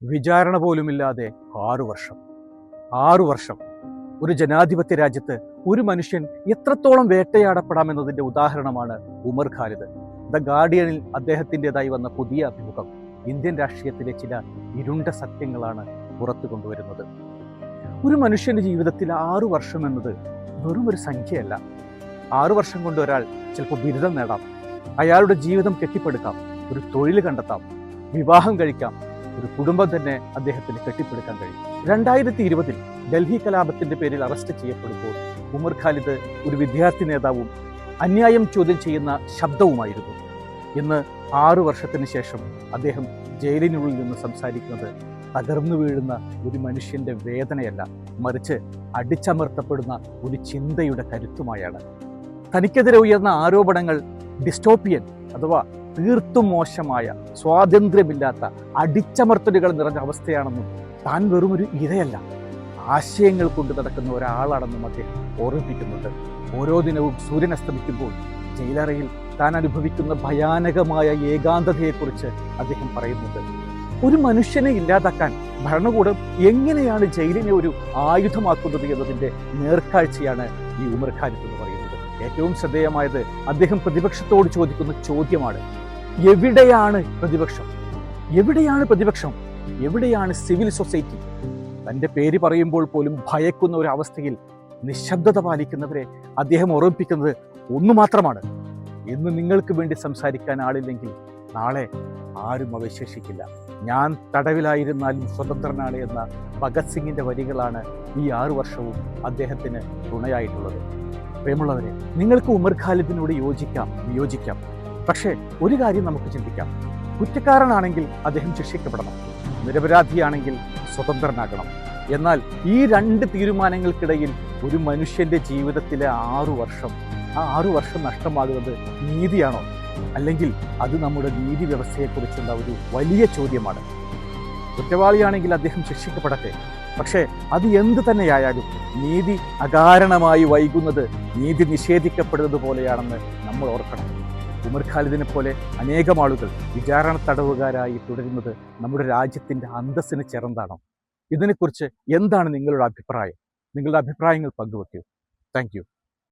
വിചാരണ പോലുമില്ലാതെ 6 വർഷം. 6 വർഷം. ഒരു ജനാധിപത്യ രാജ്യത്ത് ഒരു മനുഷ്യൻ എത്രത്തോളം വേട്ടയാടപ്പെടാമെന്നതിൻ്റെ ഉദാഹരണമാണ് ഉമർ ഖാലിദ്. ദ ഗാർഡിയനിൽ അദ്ദേഹത്തിൻ്റെതായി വന്ന പുതിയ അഭിമുഖം ഇന്ത്യൻ രാഷ്ട്രീയത്തിലെ ചില ഇരുണ്ട സത്യങ്ങളാണ് പുറത്തു കൊണ്ടുവരുന്നത്. ഒരു മനുഷ്യൻ്റെ ജീവിതത്തിൽ 6 വർഷം എന്നത് വെറും ഒരു സംഖ്യയല്ല. 6 വർഷം കൊണ്ട് ഒരാൾ ചിലപ്പോൾ ബിരുദം നേടാം, അയാളുടെ ജീവിതം കെട്ടിപ്പടുക്കാം, ഒരു തൊഴിൽ കണ്ടെത്താം, വിവാഹം കഴിക്കാം, ഒരു കുടുംബം തന്നെ അദ്ദേഹത്തിന് കെട്ടിപ്പടുക്കാൻ കഴിയും. 2020 ഡൽഹി കലാപത്തിന്റെ പേരിൽ അറസ്റ്റ് ചെയ്യപ്പെടുമ്പോൾ ഉമർ ഖാലിദ് ഒരു വിദ്യാർത്ഥി നേതാവും അന്യായം ചോദ്യം ചെയ്യുന്ന ശബ്ദവുമായിരുന്നു. ഇന്ന് 6 വർഷത്തിന് ശേഷം അദ്ദേഹം ജയിലിനുള്ളിൽ നിന്ന് സംസാരിക്കുന്നത് തകർന്നു വീഴുന്ന ഒരു മനുഷ്യന്റെ വേദനയല്ല, മറിച്ച് അടിച്ചമർത്തപ്പെടുന്ന ഒരു ചിന്തയുടെ കരുത്തുമായാണ്. തനിക്കെതിരെ ഉയർന്ന ആരോപണങ്ങൾ ഡിസ്റ്റോപ്പിയൻ അഥവാ തീർത്തും മോശമായ, സ്വാതന്ത്ര്യമില്ലാത്ത അടിച്ചമർത്തലുകൾ നിറഞ്ഞ അവസ്ഥയാണെന്നും താൻ വെറുമൊരു ഇരയല്ല, ആശയങ്ങൾ കൊണ്ട് നടക്കുന്ന ഒരാളാണെന്നും അദ്ദേഹം ഓർമ്മിപ്പിക്കുന്നുണ്ട്. ഓരോ ദിനവും സൂര്യൻ അസ്തമിക്കുമ്പോൾ ജയിലറയിൽ താൻ അനുഭവിക്കുന്ന ഭയാനകമായ ഏകാന്തതയെക്കുറിച്ച് അദ്ദേഹം പറയുന്നുണ്ട്. ഒരു മനുഷ്യനെ ഇല്ലാതാക്കാൻ ഭരണകൂടം എങ്ങനെയാണ് ജയിലിനെ ഒരു ആയുധമാക്കുന്നത് എന്നതിൻ്റെ നേർക്കാഴ്ചയാണ് ഈ ഉമർ ഖാലിദ് എന്ന് പറയുന്നത്. ഏറ്റവും ശ്രദ്ധേയമായത് അദ്ദേഹം പ്രതിപക്ഷത്തോട് ചോദിക്കുന്ന ചോദ്യമാണ്: എവിടെയാണ് പ്രതിപക്ഷം? എവിടെയാണ് പ്രതിപക്ഷം? എവിടെയാണ് സിവിൽ സൊസൈറ്റി? തൻ്റെ പേര് പറയുമ്പോൾ പോലും ഭയക്കുന്ന ഒരു അവസ്ഥയിൽ നിശബ്ദത പാലിക്കുന്നവരെ അദ്ദേഹം ഓർമ്മിപ്പിക്കുന്നത് ഒന്നു മാത്രമാണ്: ഇന്ന് നിങ്ങൾക്ക് വേണ്ടി സംസാരിക്കാൻ ആളില്ലെങ്കിൽ നാളെ ആരും അവശേഷിക്കില്ല. ഞാൻ തടവിലായിരുന്നാലും സ്വതന്ത്രനാണ് എന്ന ഭഗത് സിംഗിൻ്റെ വരികളാണ് ഈ 6 വർഷവും അദ്ദേഹത്തിന് തുണയായിട്ടുള്ളത്. പ്രിയമുള്ളവരെ, നിങ്ങൾക്ക് ഉമർ ഖാലിദിനോട് യോജിക്കാം, വിയോജിക്കാം. പക്ഷേ ഒരു കാര്യം നമുക്ക് ചിന്തിക്കാം: കുറ്റക്കാരനാണെങ്കിൽ അദ്ദേഹം ശിക്ഷിക്കപ്പെടണം, നിരപരാധിയാണെങ്കിൽ സ്വതന്ത്രനാകണം. എന്നാൽ ഈ 2 തീരുമാനങ്ങൾക്കിടയിൽ ഒരു മനുഷ്യന്റെ ജീവിതത്തിലെ 6 വർഷം, ആ 6 വർഷം നഷ്ടമാകുന്നത് നീതിയാണോ? അല്ലെങ്കിൽ അത് നമ്മുടെ നീതി വ്യവസ്ഥയെക്കുറിച്ചുള്ള ഒരു വലിയ ചോദ്യമാണ്. കുറ്റവാളിയാണെങ്കിൽ അദ്ദേഹം ശിക്ഷിക്കപ്പെടട്ടെ, പക്ഷേ അത് എന്ത് തന്നെയായാലും നീതി അകാരണമായി വൈകുന്നത് നീതി നിഷേധിക്കപ്പെടുന്നത് പോലെയാണെന്ന് നമ്മൾ ഓർക്കണം. ഉമർ ഖാലിദിനെ പോലെ അനേകം ആളുകൾ വിചാരണ തടവുകാരായി തുടരുന്നത് നമ്മുടെ രാജ്യത്തിൻ്റെ അന്തസ്സിന് ചേർന്നതാണോ? ഇതിനെക്കുറിച്ച് എന്താണ് നിങ്ങളുടെ അഭിപ്രായം? നിങ്ങളുടെ അഭിപ്രായങ്ങൾ പങ്കുവയ്ക്കൂ. Thank you.